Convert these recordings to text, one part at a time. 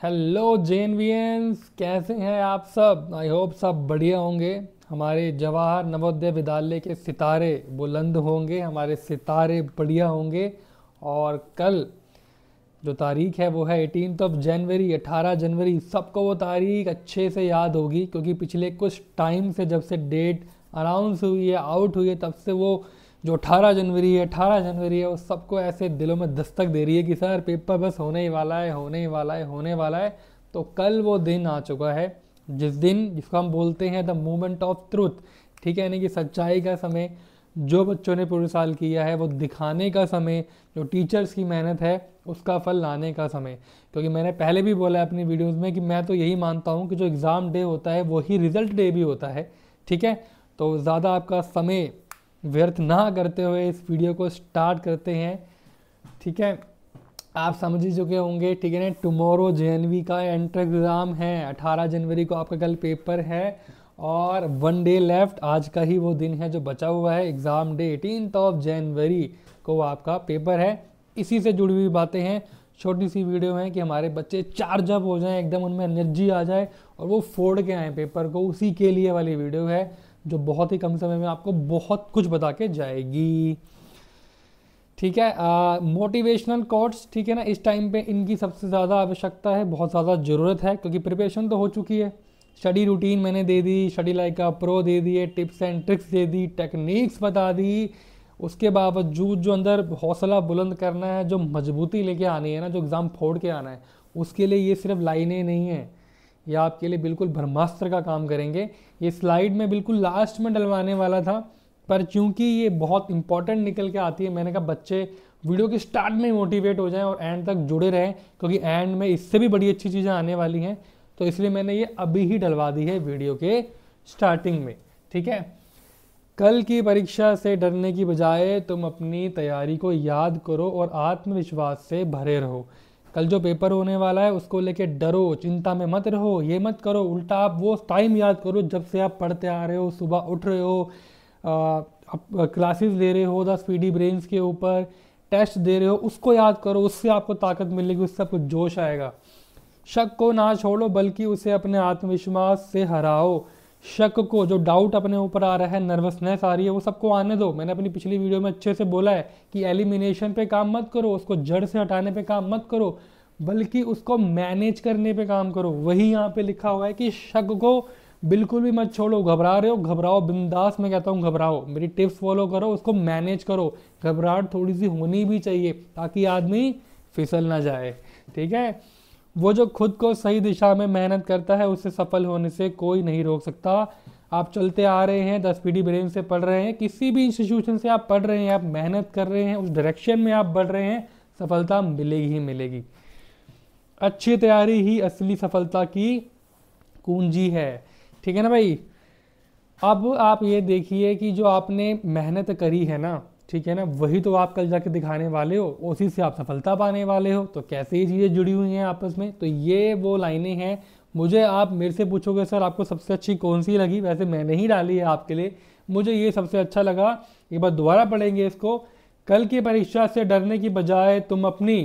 Hello जेएनवीएंस, कैसे हैं आप सब। आई होप सब बढ़िया होंगे। हमारे जवाहर नवोदय विद्यालय के सितारे बुलंद होंगे, हमारे सितारे बढ़िया होंगे। और कल जो तारीख है वो है 18 जनवरी, 18 जनवरी। सबको वो तारीख अच्छे से याद होगी क्योंकि पिछले कुछ टाइम से जब से डेट अनाउंस हुई है, आउट हुई है, तब से वो जो 18 जनवरी है, 18 जनवरी है, वो सबको ऐसे दिलों में दस्तक दे रही है कि सर पेपर बस होने ही वाला है, होने ही वाला है, होने वाला है। तो कल वो दिन आ चुका है जिस दिन, जिसको हम बोलते हैं द मोमेंट ऑफ ट्रुथ। ठीक है, यानी कि सच्चाई का समय। जो बच्चों ने पूरे साल किया है वो दिखाने का समय, जो टीचर्स की मेहनत है उसका फल लाने का समय। क्योंकि मैंने पहले भी बोला है अपनी वीडियोस में कि मैं तो यही मानता हूँ कि जो एग्ज़ाम डे होता है वही रिजल्ट डे भी होता है। ठीक है, तो ज़्यादा आपका समय व्यर्थ ना करते हुए इस वीडियो को स्टार्ट करते हैं। ठीक है, आप समझ ही चुके होंगे। ठीक है ना, टुमारो जेएनवी का एंट्रेंस एग्ज़ाम है, 18 जनवरी को आपका कल पेपर है और 1 डे लेफ्ट। आज का ही वो दिन है जो बचा हुआ है, एग्ज़ाम डे 18 जनवरी को आपका पेपर है। इसी से जुड़ी हुई बातें हैं, छोटी सी वीडियो है कि हमारे बच्चे चार्ज अप हो जाएं, एकदम उनमें एनर्जी आ जाए और वो फोड़ के आए पेपर को, उसी के लिए वाली वीडियो है जो बहुत ही कम समय में आपको बहुत कुछ बता के जाएगी। ठीक है, मोटिवेशनल कोट्स, ठीक है ना, इस टाइम पे इनकी सबसे ज़्यादा आवश्यकता है, बहुत ज़्यादा ज़रूरत है क्योंकि प्रिपरेशन तो हो चुकी है। स्टडी रूटीन मैंने दे दी, स्टडी लाइक अ प्रो दे दिए, tips and tricks they the, techniques बता दी। उसके बावजूद जो अंदर हौसला बुलंद करना है, जो मजबूती लेके आनी है ना, जो एग्ज़ाम फोड़ के आना है, उसके लिए ये सिर्फ लाइनें नहीं हैं, ये आपके लिए बिल्कुल ब्रह्मास्त्र का काम करेंगे। ये स्लाइड में बिल्कुल लास्ट में डलवाने वाला था, पर चूंकि ये बहुत इंपॉर्टेंट निकल के आती है, मैंने कहा बच्चे वीडियो के स्टार्ट में मोटिवेट हो जाएं और एंड तक जुड़े रहें क्योंकि एंड में इससे भी बड़ी अच्छी चीज़ें आने वाली हैं। तो इसलिए मैंने ये अभी ही डलवा दी है वीडियो के स्टार्टिंग में। ठीक है, कल की परीक्षा से डरने की बजाय तुम अपनी तैयारी को याद करो और आत्मविश्वास से भरे रहो। कल जो पेपर होने वाला है उसको लेके डरो, चिंता में मत रहो, ये मत करो। उल्टा आप वो टाइम याद करो जब से आप पढ़ते आ रहे हो, सुबह उठ रहे हो, आप क्लासेस ले रहे हो, द स्पीडी ब्रेन्स के ऊपर टेस्ट दे रहे हो, उसको याद करो। उससे आपको ताकत मिलेगी, उससे आपको जोश आएगा। शक को ना छोड़ो बल्कि उसे अपने आत्मविश्वास से हराओ। शक को, जो डाउट अपने ऊपर आ रहा है, नर्वसनेस आ रही है, वो सबको आने दो। मैंने अपनी पिछली वीडियो में अच्छे से बोला है कि एलिमिनेशन पे काम मत करो, उसको जड़ से हटाने पे काम मत करो, बल्कि उसको मैनेज करने पे काम करो। वही यहाँ पे लिखा हुआ है कि शक को बिल्कुल भी मत छोड़ो। घबरा रहे हो, घबराओ बिंदास, मैं कहता हूँ घबराओ, मेरी टिप्स फॉलो करो, उसको मैनेज करो। घबराहट थोड़ी सी होनी भी चाहिए ताकि आदमी फिसल ना जाए। ठीक है, वो जो खुद को सही दिशा में मेहनत करता है उसे सफल होने से कोई नहीं रोक सकता। आप चलते आ रहे हैं, 10 पीढ़ी ब्रेन से पढ़ रहे हैं, किसी भी इंस्टीट्यूशन से आप पढ़ रहे हैं, आप मेहनत कर रहे हैं, उस डायरेक्शन में आप बढ़ रहे हैं, सफलता मिलेगी ही मिलेगी। अच्छी तैयारी ही असली सफलता की कुंजी है। ठीक है ना भाई। अब आप ये देखिए कि जो आपने मेहनत करी है ना, ठीक है ना, वही तो आप कल जाके दिखाने वाले हो, उसी से आप सफलता पाने वाले हो। तो कैसे ये चीज़ें जुड़ी हुई हैं आपस में, तो ये वो लाइनें हैं। मुझे आप मेरे से पूछोगे सर आपको सबसे अच्छी कौन सी लगी, वैसे मैंने ही डाली है आपके लिए, मुझे ये सबसे अच्छा लगा। एक बार दोबारा पढ़ेंगे इसको। कल की परीक्षा से डरने की बजाय तुम अपनी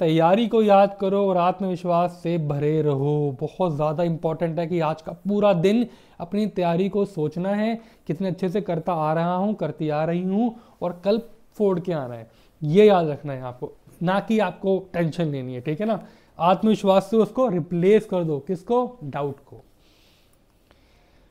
तैयारी को याद करो और आत्मविश्वास से भरे रहो। बहुत ज़्यादा इंपॉर्टेंट है कि आज का पूरा दिन अपनी तैयारी को सोचना है, कितने अच्छे से करता आ रहा हूँ, करती आ रही हूँ, और कल फोड़ के आना है। ये याद रखना है आपको, ना कि आपको टेंशन लेनी है। ठीक है ना, आत्मविश्वास से उसको रिप्लेस कर दो, किसको, डाउट को।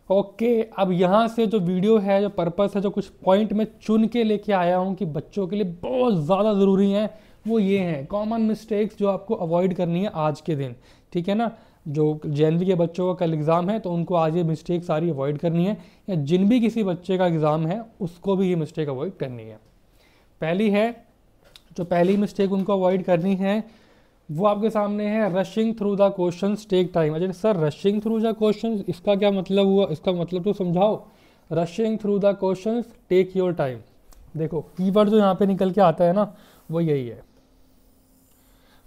ओके, अब यहाँ से जो वीडियो है, जो पर्पस है, जो कुछ पॉइंट मैं चुन के लेके आया हूँ कि बच्चों के लिए बहुत ज़्यादा ज़रूरी हैं, वो ये हैं कॉमन मिस्टेक्स जो आपको अवॉइड करनी है आज के दिन। ठीक है ना, जो जेएनवी के बच्चों का कल एग्ज़ाम है तो उनको आज ये मिस्टेक सारी अवॉइड करनी है, या जिन भी किसी बच्चे का एग्ज़ाम है उसको भी ये मिस्टेक अवॉइड करनी है। पहली है, जो पहली मिस्टेक उनको अवॉइड करनी है वो आपके सामने है, rushing through the questions take time. Ajay sir rushing through the questions, इसका क्या मतलब हुआ, इसका मतलब तो समझाओ। Rushing through the questions take your time. देखो कीवर्ड जो यहाँ पे निकल के आता है ना, वो यही है।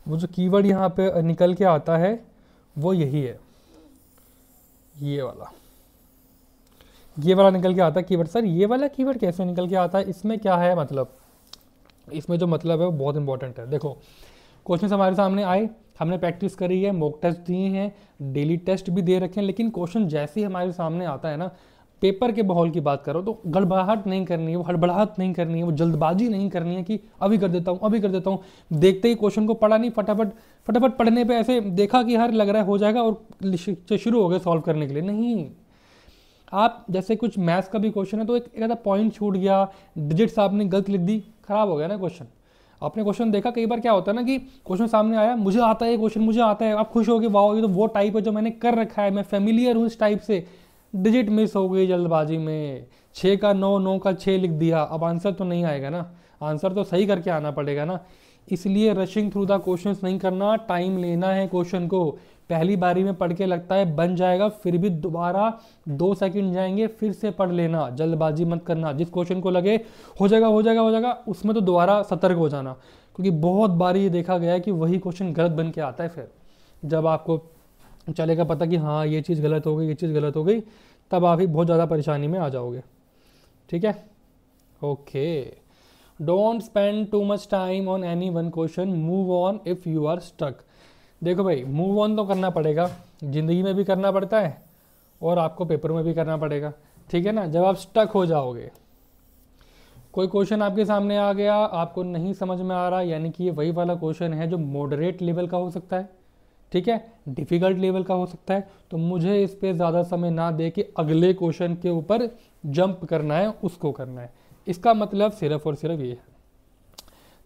वो जो कीवर्ड यहाँ पे निकल के आता है वो यही है, ये वाला निकल के आता है कीवर्ड। सर ये वाला कीवर्ड कैसे निकल के आता है, इसमें क्या है मतलब, इसमें जो मतलब है वो बहुत इंपॉर्टेंट है। देखो क्वेश्चन हमारे सामने आए, हमने प्रैक्टिस करी है, मॉक टेस्ट दिए हैं, डेली टेस्ट भी दे रखे हैं, लेकिन क्वेश्चन जैसे ही हमारे सामने आता है ना, पेपर के माहौल की बात करो तो गड़बड़ाहट नहीं करनी है, वो हड़बड़ाहट नहीं करनी है, वो जल्दबाजी नहीं करनी है कि अभी कर देता हूँ अभी कर देता हूँ। देखते ही क्वेश्चन को पढ़ा नहीं, फटाफट फटाफट पढ़ने पे ऐसे देखा कि यार लग रहा है हो जाएगा और शुरू हो गए सॉल्व करने के लिए। नहीं, आप जैसे कुछ मैथ्स का भी क्वेश्चन है तो एक आधा पॉइंट छूट गया, डिजिट्स आपने गलत लिख दी, खराब हो गया ना क्वेश्चन। आपने क्वेश्चन देखा, कई बार क्या होता है ना कि क्वेश्चन सामने आया, मुझे आता है क्वेश्चन, मुझे आता है, आप खुश हो गए, वाह ये तो वो टाइप है जो मैंने कर रखा है, मैं फेमिलियर हूँ इस टाइप से, डिजिट मिस हो गई जल्दबाजी में, 6 का 9, 9 का 6 लिख दिया, अब आंसर तो नहीं आएगा ना, आंसर तो सही करके आना पड़ेगा ना। इसलिए रशिंग थ्रू द क्वेश्चंस नहीं करना, टाइम लेना है क्वेश्चन को। पहली बारी में पढ़ के लगता है बन जाएगा, फिर भी दोबारा 2 सेकंड जाएंगे, फिर से पढ़ लेना, जल्दबाजी मत करना। जिस क्वेश्चन को लगे हो जाएगा हो जाएगा हो जाएगा, उसमें तो दोबारा सतर्क हो जाना, क्योंकि बहुत बार ये देखा गया है कि वही क्वेश्चन गलत बन के आता है। फिर जब आपको चलेगा पता कि हाँ ये चीज़ गलत हो गई, ये चीज़ गलत हो गई, तब आप ही बहुत ज़्यादा परेशानी में आ जाओगे। ठीक है, okay. Don't spend too much time on any one question, move on if you are stuck. देखो भाई, मूव ऑन तो करना पड़ेगा, ज़िंदगी में भी करना पड़ता है और आपको पेपर में भी करना पड़ेगा। ठीक है ना, जब आप स्टक हो जाओगे, कोई क्वेश्चन आपके सामने आ गया, आपको नहीं समझ में आ रहा, यानी कि ये वही वाला क्वेश्चन है जो मॉडरेट लेवल का हो सकता है, ठीक है, डिफ़िकल्ट लेवल का हो सकता है, तो मुझे इस पर ज़्यादा समय ना दे के अगले क्वेश्चन के ऊपर जंप करना है, उसको करना है। इसका मतलब सिर्फ और सिर्फ ये है।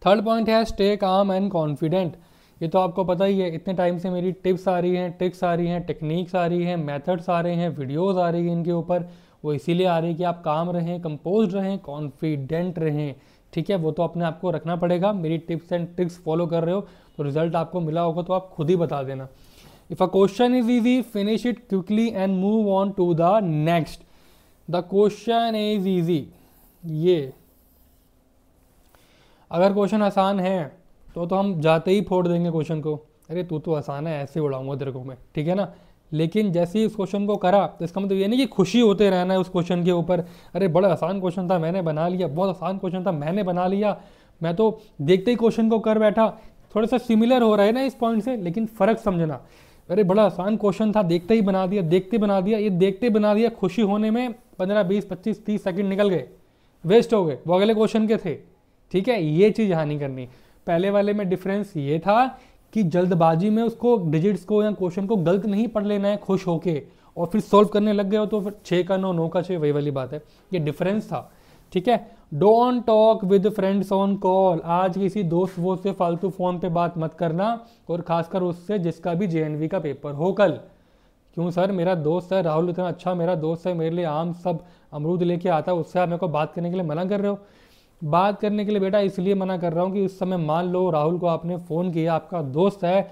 थर्ड पॉइंट है स्टे काम एंड कॉन्फिडेंट। ये तो आपको पता ही है, इतने टाइम से मेरी टिप्स आ रही हैं, ट्रिक्स आ रही हैं, टेक्निक्स आ रही हैं, मेथड्स आ रहे हैं, वीडियोस आ रही हैं इनके ऊपर। वो इसीलिए आ रही है कि आप काम रहें, कंपोज रहें, कॉन्फिडेंट रहें। ठीक है, वो तो अपने आप को रखना पड़ेगा। मेरी टिप्स एंड ट्रिक्स फॉलो कर रहे हो तो रिजल्ट आपको मिला होगा तो आप खुद ही बता देना। If a question is easy, finish it quickly and move on to the next. The question is easy, ये अगर क्वेश्चन आसान है तो हम जाते ही फोड़ देंगे क्वेश्चन को, अरे तू तो आसान है, ऐसे उड़ाऊंगा तेरे को मैं, ठीक है ना। लेकिन जैसे ही उस क्वेश्चन को करा तो इसका मतलब ये नहीं कि खुशी होते रहना है उस क्वेश्चन के ऊपर, अरे बड़ा आसान क्वेश्चन था मैंने बना लिया, बहुत आसान क्वेश्चन था मैंने बना लिया, मैं तो देखते ही क्वेश्चन को कर बैठा। थोड़ा सा सिमिलर हो रहा है ना इस पॉइंट से, लेकिन फ़र्क समझना। अरे बड़ा आसान क्वेश्चन था, देखते ही बना दिया, देखते बना दिया, ये देखते बना दिया, खुशी होने में 15, 20, 25, 30 सेकंड निकल गए, वेस्ट हो गए, वो अगले क्वेश्चन के थे। ठीक है, ये चीज़ यहाँ नहीं करनी। पहले वाले में डिफरेंस ये था कि जल्दबाजी में उसको डिजिट्स को या क्वेश्चन को गलत नहीं पढ़ लेना है खुश होके और फिर सॉल्व करने लग गए हो तो फिर 6 का 9, 9 का 6, वही वाली बात है, ये डिफरेंस था। ठीक है, don't talk with friends on call. आज किसी दोस्त वो से फालतू फ़ोन पे बात मत करना, और खासकर उससे जिसका भी JNV का पेपर हो कल। क्यों सर, मेरा दोस्त है राहुल, इतना अच्छा मेरा दोस्त है, मेरे लिए आम सब अमरूद लेके आता है, उससे आप मेरे को बात करने के लिए मना कर रहे हो। बात करने के लिए बेटा इसलिए मना कर रहा हूँ कि इस समय मान लो राहुल को आपने फ़ोन किया, आपका दोस्त है,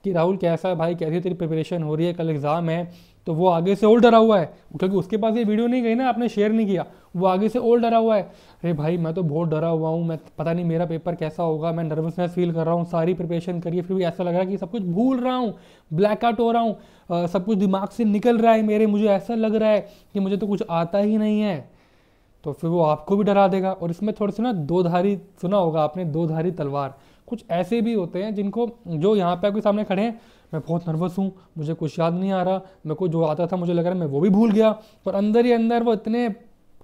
कि राहुल कैसा है भाई, कैसी तेरी प्रिपरेशन हो रही है, कल एग्ज़ाम है, तो वो आगे से और डरा हुआ है, क्योंकि उसके पास ये वीडियो नहीं गई ना, आपने शेयर नहीं किया, वो आगे से और डरा हुआ है, अरे भाई मैं तो बहुत डरा हुआ हूँ, मैं पता नहीं मेरा पेपर कैसा होगा, मैं नर्वसनेस फील कर रहा हूँ, सारी प्रिपरेशन करिए फिर भी ऐसा लग रहा है कि सब कुछ भूल रहा हूँ, ब्लैकआउट हो रहा हूँ, सब कुछ दिमाग से निकल रहा है मेरे, मुझे ऐसा लग रहा है कि मुझे तो कुछ आता ही नहीं है। तो फिर वो आपको भी डरा देगा। और इसमें थोड़ी सी ना दो-धारी, सुना होगा आपने, दो-धारी तलवार। कुछ ऐसे भी होते हैं जिनको, जो यहाँ पे आपके सामने खड़े हैं, मैं बहुत नर्वस हूँ, मुझे कुछ याद नहीं आ रहा, मेरे को जो आता था मुझे लग रहा है मैं वो भी भूल गया, और अंदर ही अंदर वो इतने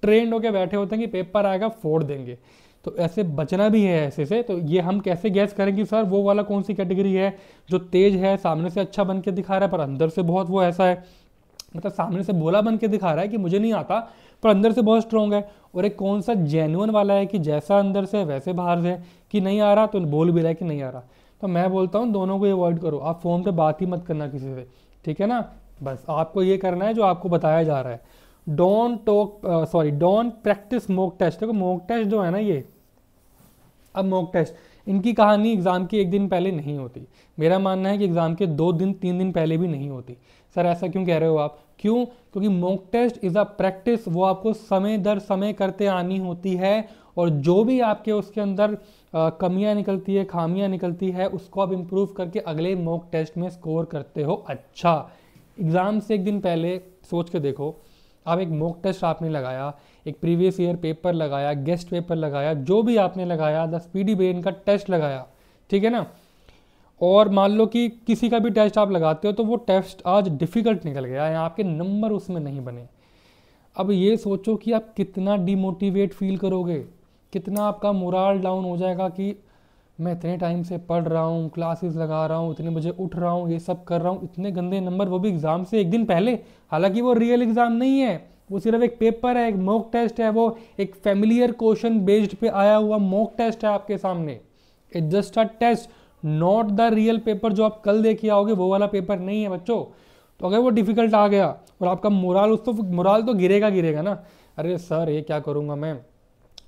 ट्रेंड होकर बैठे होते हैं कि पेपर आएगा फोड़ देंगे। तो ऐसे बचना भी है ऐसे से। तो ये हम कैसे गैस करें कि सर वो वाला कौन सी कैटेगरी है जो तेज है, सामने से अच्छा बन के दिखा रहा है पर अंदर से बहुत वो ऐसा है, मतलब सामने से भोला बन के दिखा रहा है कि मुझे नहीं आता पर अंदर से बहुत स्ट्रॉन्ग है, और एक कौन सा जेन्युइन वाला है कि जैसा अंदर से वैसे बाहर से, कि नहीं आ रहा तो बोल भी रहा है कि नहीं आ रहा। तो मैं बोलता हूँ दोनों को अवॉइड करो, आप फ़ोन पे बात ही मत करना किसी से, ठीक है ना। बस आपको ये करना है जो आपको बताया जा रहा है। Don't practice mock test. देखो मॉक टेस्ट जो है ना ये, अब मॉक टेस्ट, इनकी कहानी एग्ज़ाम के 1 दिन पहले नहीं होती। मेरा मानना है कि एग्ज़ाम के 2 दिन 3 दिन पहले भी नहीं होती। सर ऐसा क्यों कह रहे हो आप? क्यों? क्योंकि mock test is a practice, वो आपको समय दर समय करते आनी होती है, और जो भी आपके उसके अंदर कमियां निकलती है, खामियां निकलती है, उसको आप इम्प्रूव करके अगले मॉक टेस्ट में स्कोर करते हो। अच्छा, एग्ज़ाम से 1 दिन पहले सोच के देखो, आप एक मॉक टेस्ट आपने लगाया, एक प्रीवियस ईयर पेपर लगाया, गेस्ट पेपर लगाया, जो भी आपने लगाया, द स्पीडी ब्रेन का टेस्ट लगाया, ठीक है ना। और मान लो कि किसी का भी टेस्ट आप लगाते हो तो वो टेस्ट आज डिफ़िकल्ट निकल गया है, आपके नंबर उसमें नहीं बने। अब ये सोचो कि आप कितना डिमोटिवेट फील करोगे, कितना आपका मोराल डाउन हो जाएगा कि मैं इतने टाइम से पढ़ रहा हूँ, क्लासेस लगा रहा हूँ, इतने बजे उठ रहा हूँ, ये सब कर रहा हूँ, इतने गंदे नंबर, वो भी एग्ज़ाम से एक दिन पहले। हालांकि वो रियल एग्ज़ाम नहीं है, वो सिर्फ एक पेपर है, एक मॉक टेस्ट है, वो एक फेमिलियर क्वेश्चन बेस्ड पे आया हुआ मॉक टेस्ट है आपके सामने। It just a test, not the real paper जो आप कल देखे आओगे, वो वाला पेपर नहीं है बच्चों। तो अगर वो डिफ़िकल्ट आ गया और आपका मोराल तो गिरेगा गिरेगा ना। अरे सर ये क्या करूँगा मैं,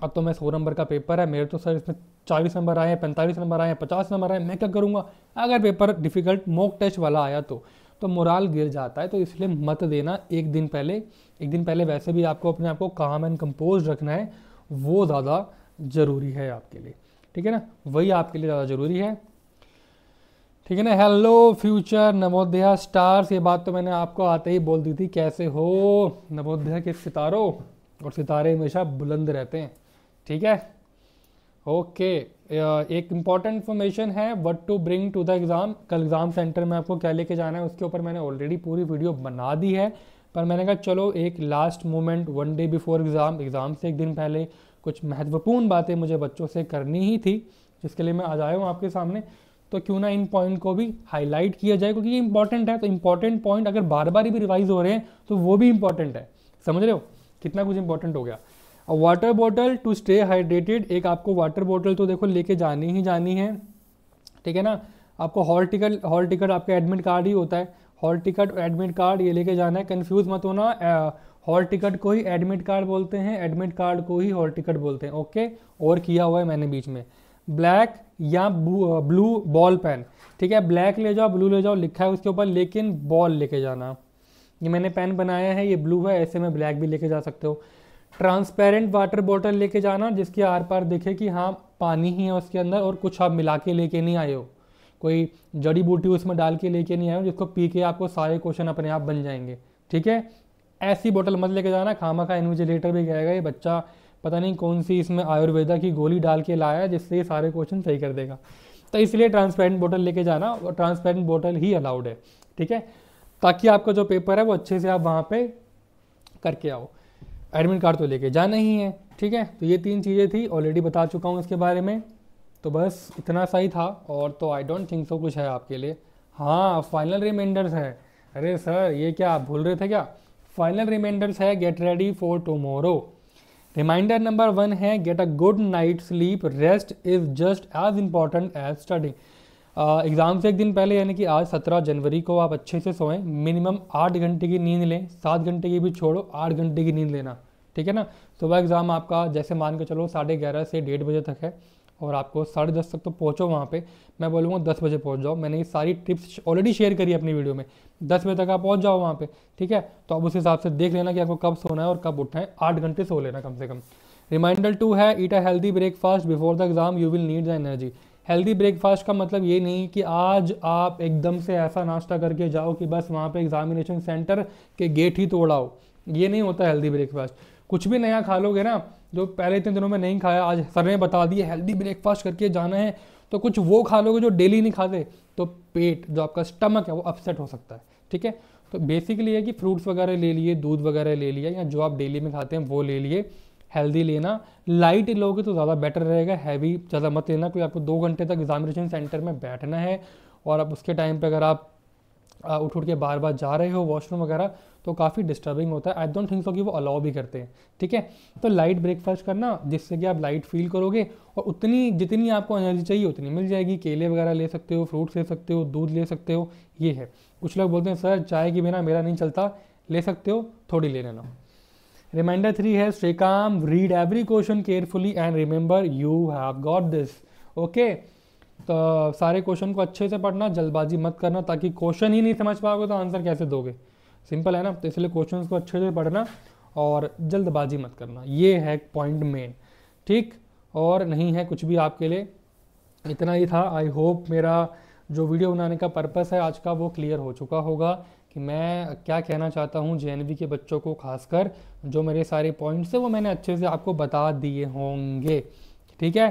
अब तो मैं 100 नंबर का पेपर है, मेरे तो सर इसमें 40 नंबर आए हैं, 45 नंबर आए हैं, 50 नंबर आए हैं, मैं क्या करूँगा। अगर पेपर डिफ़िकल्ट मॉक टेस्ट वाला आया तो मोराल गिर जाता है। तो इसलिए मत देना एक दिन पहले वैसे भी आपको अपने आप को काम एंड कंपोज रखना है, वो ज़्यादा ज़रूरी है आपके लिए, ठीक है ना, वही आपके लिए ज़्यादा ज़रूरी है, ठीक है ना। हेलो फ्यूचर नवोदया स्टार्स, ये बात तो मैंने आपको आते ही बोल दी थी। कैसे हो नवोदया के सितारों, और सितारे हमेशा बुलंद रहते हैं, ठीक है। ओके, एक इम्पॉर्टेंट इन्फॉर्मेशन है, what to bring to the exam. कल एग्ज़ाम सेंटर में आपको क्या लेके जाना है उसके ऊपर मैंने ऑलरेडी पूरी वीडियो बना दी है, पर मैंने कहा चलो एक last moment, 1 day before exam से एक दिन पहले कुछ महत्वपूर्ण बातें मुझे बच्चों से करनी ही थी, जिसके लिए मैं आज आया हूँ आपके सामने। तो क्यों ना इन पॉइंट को भी हाईलाइट किया जाए, क्योंकि ये इंपॉर्टेंट है। तो इंपॉर्टेंट पॉइंट अगर बार बार भी रिवाइज हो रहे हैं तो वो भी इंपॉर्टेंट है, समझ रहे हो कितना कुछ इंपॉर्टेंट हो गया। Water bottle to stay hydrated, एक आपको वाटर बॉटल तो देखो लेके जानी ही जानी है, ठीक है ना। आपको हॉल टिकट आपका एडमिट कार्ड ही होता है, हॉल टिकट एडमिट कार्ड ये लेके जाना है। कंफ्यूज मत होना, हॉल टिकट को ही एडमिट कार्ड बोलते हैं, एडमिट कार्ड को ही हॉल टिकट बोलते हैं, ओके। और किया हुआ है मैंने बीच में, ब्लैक या ब्लू बॉल पेन, ठीक है। ब्लैक ले जाओ, ब्लू ले जाओ, लिखा है उसके ऊपर, लेकिन बॉल लेके जाना। ये मैंने पेन बनाया है, ये ब्लू है, ऐसे में ब्लैक भी लेके जा सकते हो। ट्रांसपेरेंट वाटर बॉटल लेके जाना, जिसके आर पार दिखे कि हाँ पानी ही है उसके अंदर, और कुछ आप मिला के लेके नहीं आए हो, कोई जड़ी बूटी उसमें डाल के लेके नहीं आए हो जिसको पी के आपको सारे क्वेश्चन अपने आप बन जाएंगे, ठीक है। ऐसी बोतल मत लेके जाना, खामा खा इन्विजिलेटर भी कहेगा ये बच्चा पता नहीं कौन सी इसमें आयुर्वेदा की गोली डाल के लाया है जिससे ये सारे क्वेश्चन सही कर देगा। तो इसलिए ट्रांसपेरेंट बोतल लेके जाना, और ट्रांसपेरेंट बोतल ही अलाउड है, ठीक है, ताकि आपका जो पेपर है वो अच्छे से आप वहाँ पे करके आओ। एडमिट कार्ड तो लेके जाना ही है, ठीक है। तो ये 3 चीज़ें थी, ऑलरेडी बता चुका हूँ इसके बारे में, तो बस इतना सही था। और तो आई डोंट थिंक सो कुछ है आपके लिए। हाँ, फाइनल रिमाइंडर्स है। अरे सर ये क्या आप भूल रहे थे क्या, फाइनल रिमाइंडर्स है, get ready for tomorrow. Reminder number 1 है, get a good night sleep, rest is just as important as study. Exam से एक दिन पहले यानी कि आज 17 जनवरी को आप अच्छे से सोएं, मिनिमम 8 घंटे की नींद लें, 7 घंटे की भी छोड़ो, 8 घंटे की नींद लेना, ठीक है ना। सुबह एग्ज़ाम आपका जैसे मान के चलो 11:30 से 1:30 बजे तक है, और आपको 10:30 तक तो पहुँचो वहाँ पे। मैं बोलूँगा 10 बजे पहुँच जाओ, मैंने ये सारी टिप्स ऑलरेडी शेयर करी है अपनी वीडियो में। 10 बजे तक आप पहुँच जाओ वहाँ पे, ठीक है। तो आप उस हिसाब से देख लेना कि आपको कब सोना है और कब उठना है, 8 घंटे सो लेना कम से कम। रिमाइंडर 2 है, eat a healthy breakfast before the exam, you will need the energy. Healthy breakfast का मतलब ये नहीं कि आज आप एकदम से ऐसा नाश्ता करके जाओ कि बस वहाँ पे एग्जामिनेशन सेंटर के गेट ही तोड़ाओ, ये नहीं होता हेल्दी ब्रेकफास्ट। कुछ भी नया खा लोगे ना जो पहले इतने दिनों में नहीं खाया, आज सर ने बता दिए हेल्दी ब्रेकफास्ट करके जाना है, तो कुछ वो खा लोगे जो डेली नहीं खाते, तो पेट जो आपका स्टमक है वो अपसेट हो सकता है, ठीक है। तो बेसिकली ये कि फ्रूट्स वगैरह ले लिए, दूध वगैरह ले लिया, या जो आप डेली में खाते हैं वो ले लिए। हेल्दी लेना, लाइट लोगे तो ज़्यादा बेटर रहेगा, हैवी ज़्यादा मत लेना, क्योंकि आपको 2 घंटे तक एग्जामिनेशन सेंटर में बैठना है, और अब उसके टाइम पे अगर आप उठ के बार बार जा रहे हो वॉशरूम वगैरह तो काफ़ी डिस्टर्बिंग होता है। आई डोंट थिंक सो कि वो अलाउ भी करते हैं, ठीक है। तो लाइट ब्रेकफास्ट करना जिससे कि आप लाइट फील करोगे, और उतनी जितनी आपको एनर्जी चाहिए उतनी मिल जाएगी। केले वगैरह ले सकते हो, फ्रूट्स ले सकते हो, दूध ले सकते हो, ये है। कुछ लोग बोलते हैं सर चाय के बिना मेरा नहीं चलता, ले सकते हो, थोड़ी ले लेना। रिमाइंडर 3 है, stay calm, read every question carefully and remember you have got this, okay. तो सारे क्वेश्चन को अच्छे से पढ़ना, जल्दबाजी मत करना, ताकि क्वेश्चन ही नहीं समझ पाओगे तो आंसर कैसे दोगे, सिंपल है ना। तो इसलिए क्वेश्चन को अच्छे से पढ़ना और जल्दबाजी मत करना, ये है पॉइंट मेन, ठीक। और नहीं है कुछ भी आपके लिए, इतना ही था। आई होप मेरा जो वीडियो बनाने का पर्पस है आज का वो क्लियर हो चुका होगा कि मैं क्या कहना चाहता हूँ जेएनवी के बच्चों को, खासकर जो मेरे सारे पॉइंट्स है वो मैंने अच्छे से आपको बता दिए होंगे, ठीक है।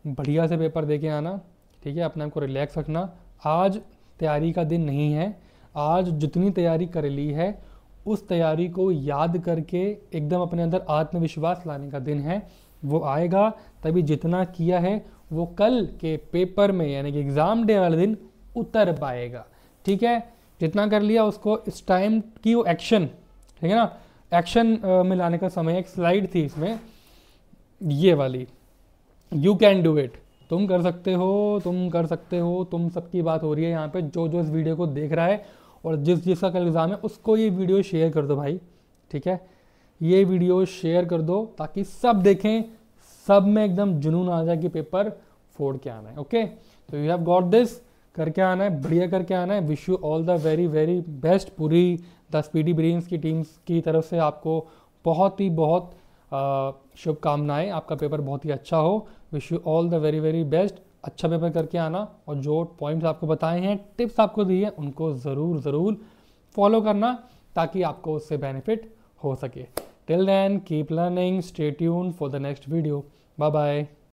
बढ़िया से पेपर दे के आना, ठीक है। अपने आप को रिलैक्स रखना, आज तैयारी का दिन नहीं है। आज जितनी तैयारी कर ली है उस तैयारी को याद करके एकदम अपने अंदर आत्मविश्वास लाने का दिन है। वो आएगा तभी जितना किया है वो कल के पेपर में यानी कि एग्ज़ाम डे वाले दिन उतर पाएगा। ठीक है, जितना कर लिया उसको इस टाइम की वो एक्शन, ठीक है ना, एक्शन में लाने का समय। एक स्लाइड थी इसमें ये वाली, यू कैन डू इट, तुम कर सकते हो, तुम कर सकते हो, तुम सबकी बात हो रही है यहाँ पे। जो जो इस वीडियो को देख रहा है और जिसका कल एग्ज़ाम है उसको ये वीडियो शेयर कर दो भाई। ठीक है, ये वीडियो शेयर कर दो ताकि सब देखें, सब में एकदम जुनून आ जाए कि पेपर फोड़ के आना है। ओके, तो यू हैव गॉट दिस, करके आना है, बढ़िया करके आना है। Wish you all the very very best. पूरी द स्पीडी ब्रेन्स की टीम्स की तरफ से आपको बहुत ही बहुत शुभकामनाएं। आपका पेपर बहुत ही अच्छा हो। Wish you all the very very best. अच्छा पेपर करके आना और जो पॉइंट्स आपको बताए हैं, टिप्स आपको दी हैं, उनको ज़रूर ज़रूर फॉलो करना ताकि आपको उससे बेनिफिट हो सके। Till then keep learning, stay tuned for the next video. Bye bye.